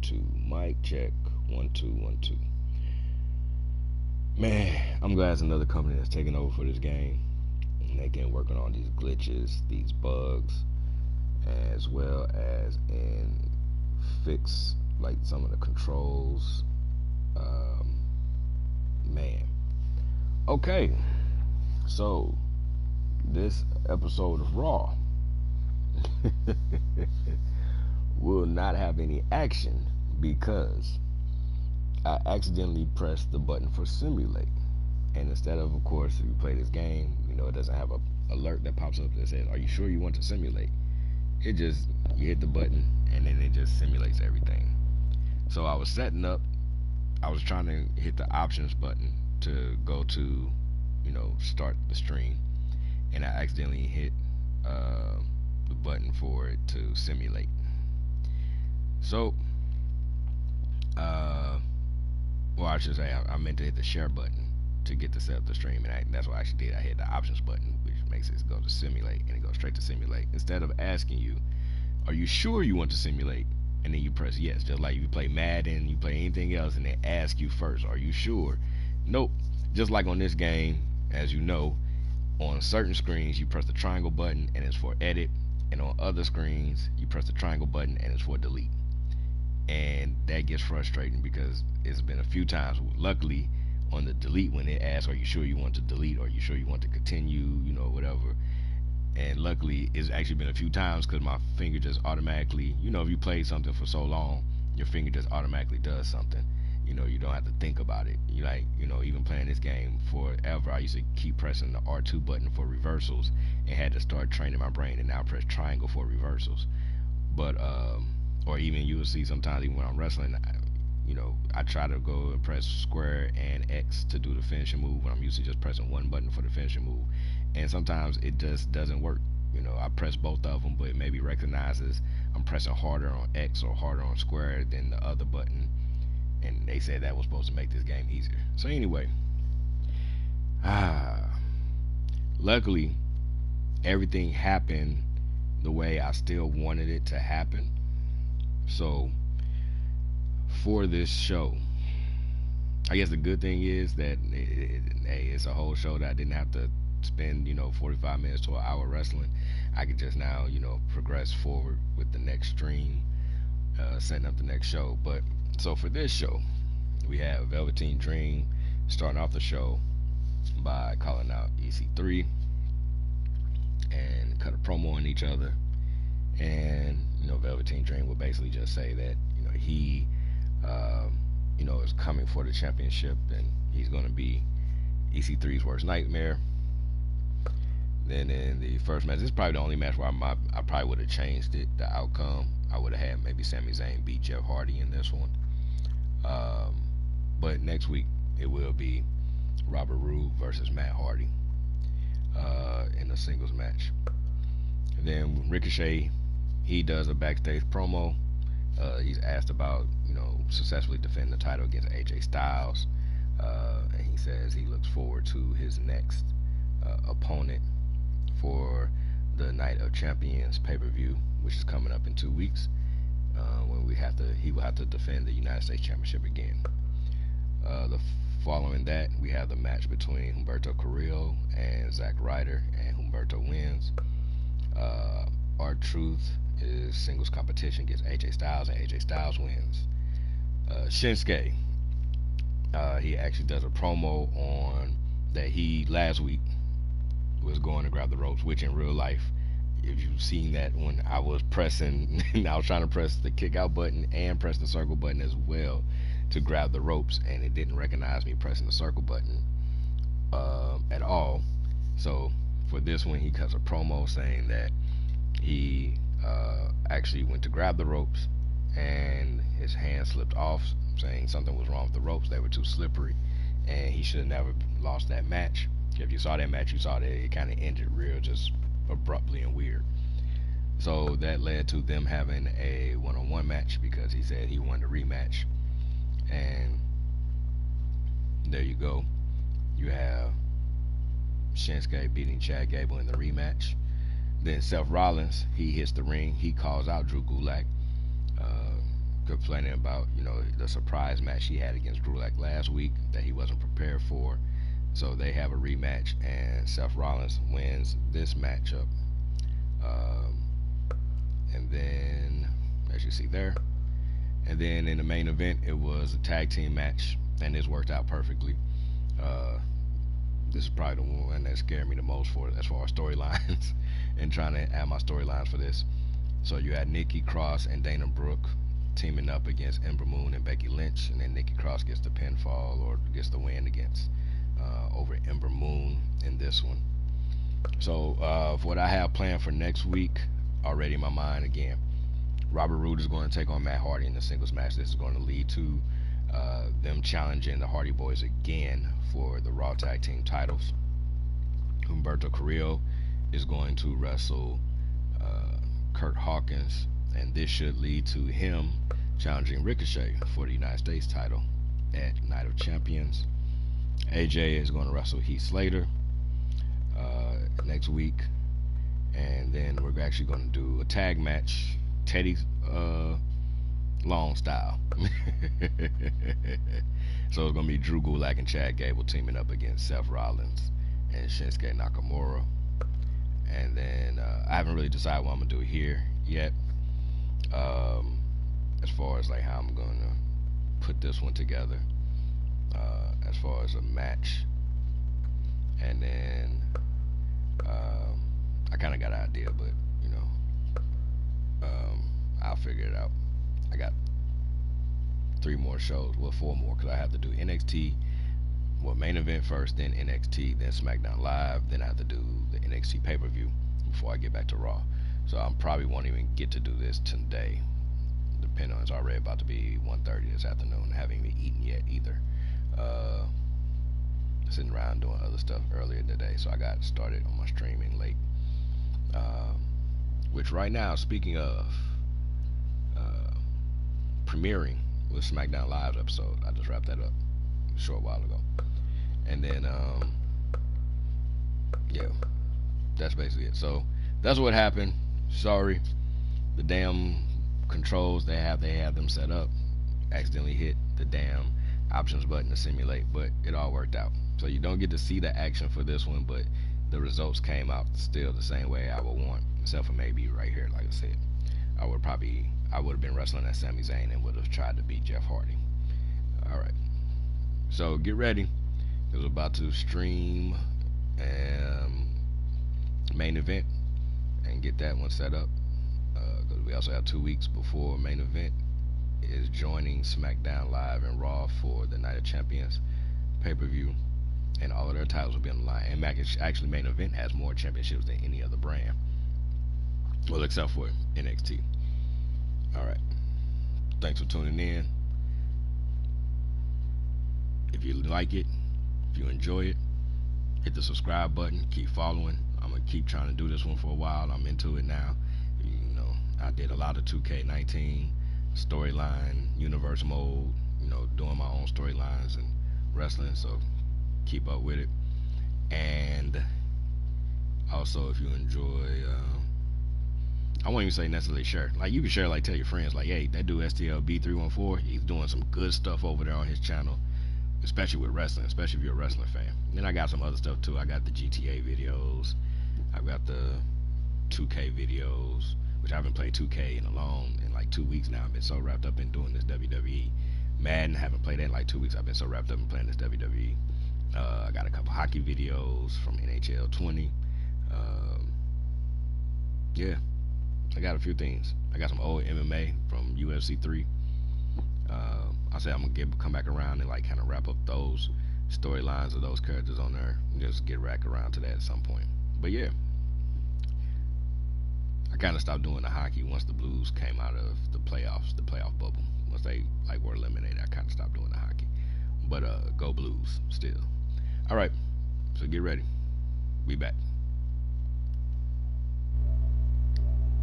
2. Mic check. 1 2 1 2. Man, I'm glad it's another company that's taking over for this game. And they can working on these glitches, these bugs, as well as in fix like some of the controls. Um, man. Okay, so this episode of Raw will not have any action because I accidentally pressed the button for simulate. And instead of course, if you play this game, it doesn't have a alert that pops up that says, "Are you sure you want to simulate?" It just you hit the button and then it just simulates everything. So I was setting up. I was trying to hit the options button to go to, start the stream, and I accidentally hit the button for it to simulate. So, well, I should say I meant to hit the share button to get to set up the stream, and that's what I actually did. I hit the options button, which makes it go to simulate, and it goes straight to simulate. Instead of asking you, "Are you sure you want to simulate?" and then you press yes, just like you play Madden, you play anything else, and they ask you first, "Are you sure?" Nope. Just like on this game, as you know, on certain screens you press the triangle button and it's for edit, and on other screens you press the triangle button and it's for delete. And that gets frustrating because it's been a few times. Luckily, on the delete, when it asks, "Are you sure you want to delete? Or are you sure you want to continue?" Whatever. And luckily, it's actually been a few times because my finger just automatically, if you play something for so long, your finger just automatically does something. You don't have to think about it. Even playing this game forever, I used to keep pressing the R2 button for reversals and had to start training my brain and now press triangle for reversals. But or even you will see sometimes even when I'm wrestling, I try to go and press square and X to do the finishing move when I'm usually just pressing one button for the finishing move, and sometimes it just doesn't work. I press both of them, but it maybe recognizes I'm pressing harder on X or harder on square than the other button, and they said that was supposed to make this game easier. So anyway, ah, luckily everything happened the way I still wanted it to happen. So for this show, I guess the good thing is that it's a whole show that I didn't have to spend 45 minutes to an hour wrestling. I could just now progress forward with the next stream, setting up the next show. But so for this show, we have Velveteen Dream starting off the show by calling out EC3 and cut a promo on each other. And Velveteen Dream will basically just say that he is coming for the championship, and he's going to be EC3's worst nightmare. Then in the first match, this is probably the only match where I probably would have changed it, the outcome. I would have had maybe Sami Zayn beat Jeff Hardy in this one. But next week it will be Robert Roode versus Matt Hardy in a singles match. And then Ricochet, he does a backstage promo. He's asked about successfully defending the title against AJ Styles, and he says he looks forward to his next opponent for the Night of Champions pay-per-view, which is coming up in 2 weeks, when he will have to defend the United States Championship again. Following that, we have the match between Humberto Carrillo and Zack Ryder, and Humberto wins. R-Truth is singles competition against AJ Styles, and AJ Styles wins. Shinsuke, he actually does a promo on that he last week was going to grab the ropes, which in real life, if you've seen that, when I was pressing, I was trying to press the kick out button and press the circle button as well to grab the ropes, and it didn't recognize me pressing the circle button at all. So for this one, he cuts a promo saying that he actually went to grab the ropes and his hand slipped off, saying something was wrong with the ropes, they were too slippery, and he should have never lost that match. If you saw that match, you saw that it kind of ended real just abruptly and weird. So that led to them having a one-on-one match because he said he wanted a rematch. And there you go. You have Shinsuke beating Chad Gable in the rematch. Then Seth Rollins, he hits the ring. He calls out Drew Gulak. complaining about, the surprise match he had against Drew like last week that he wasn't prepared for. So they have a rematch, and Seth Rollins wins this matchup. Um, and then, as you see there, and then in the main event, it was a tag team match, and this worked out perfectly. Uh, this is probably the one that scared me the most for as far as storylines and trying to add my storylines for this. So you had Nikki Cross and Dana Brooke teaming up against Ember Moon and Becky Lynch, and then Nikki Cross gets the pinfall or gets the win against over Ember Moon in this one. So for what I have planned for next week, already in my mind again, Robert Roode is going to take on Matt Hardy in the singles match. This is going to lead to them challenging the Hardy Boys again for the Raw Tag Team titles. Humberto Carrillo is going to wrestle Kurt Hawkins, and this should lead to him challenging Ricochet for the United States title at Night of Champions. AJ is going to wrestle Heath Slater next week, and then we're actually going to do a tag match, Teddy Long style. So it's going to be Drew Gulak and Chad Gable teaming up against Seth Rollins and Shinsuke Nakamura. And then I haven't really decided what I'm going to do here yet, as far as like how I'm going to put this one together, as far as a match. And then I kind of got an idea, but I'll figure it out. I got 3 more shows, well 4 more, because I have to do NXT, main event first, then NXT, then SmackDown Live, then I have to do the NXT pay-per-view before I get back to Raw. So I probably won't even get to do this today, depending on, it's already about to be 1:30 this afternoon. I haven't even eaten yet either. Sitting around doing other stuff earlier today, so I got started on my streaming late. Which right now, speaking of premiering with SmackDown Live's episode, I just wrapped that up a short while ago. And then yeah, that's basically it. So that's what happened. Sorry, the damn controls they have them set up, accidentally hit the damn options button to simulate, but it all worked out. So you don't get to see the action for this one, but the results came out still the same way I would want, except for maybe right here, like I said, I would have been wrestling as Sami Zayn and would have tried to beat Jeff Hardy. Alright, so get ready, because we're about to stream main event and get that one set up, because we also have 2 weeks before main event is joining SmackDown Live and Raw for the Night of Champions pay-per-view, and all of their titles will be on the line. And actually, main event has more championships than any other brand, well, except for NXT. Alright, thanks for tuning in. If you like it, if you enjoy it, hit the subscribe button, keep following. I'm gonna keep trying to do this one for a while. I'm into it now. I did a lot of 2K19 storyline universe mode, doing my own storylines and wrestling, so keep up with it. And also, if you enjoy I won't even say necessarily share, like you can share, like tell your friends, like, hey, that dude STLB314, he's doing some good stuff over there on his channel, especially with wrestling, especially if you're a wrestling fan. And then I got some other stuff too. I got the GTA videos, I've got the 2K videos, which I haven't played 2K in like 2 weeks now. I've been so wrapped up in doing this WWE. Madden, haven't played that in like 2 weeks. I've been so wrapped up in playing this WWE. I got a couple hockey videos from NHL 20. Yeah, I got a few things. I got some old MMA from UFC 3. I said I'm gonna come back around and like kind of wrap up those storylines of those characters on there and just get back around to that at some point. But yeah, I kind of stopped doing the hockey once the Blues came out of the playoff bubble. Once they like were eliminated, I kind of stopped doing the hockey. But go Blues still. All right, so get ready. Be back.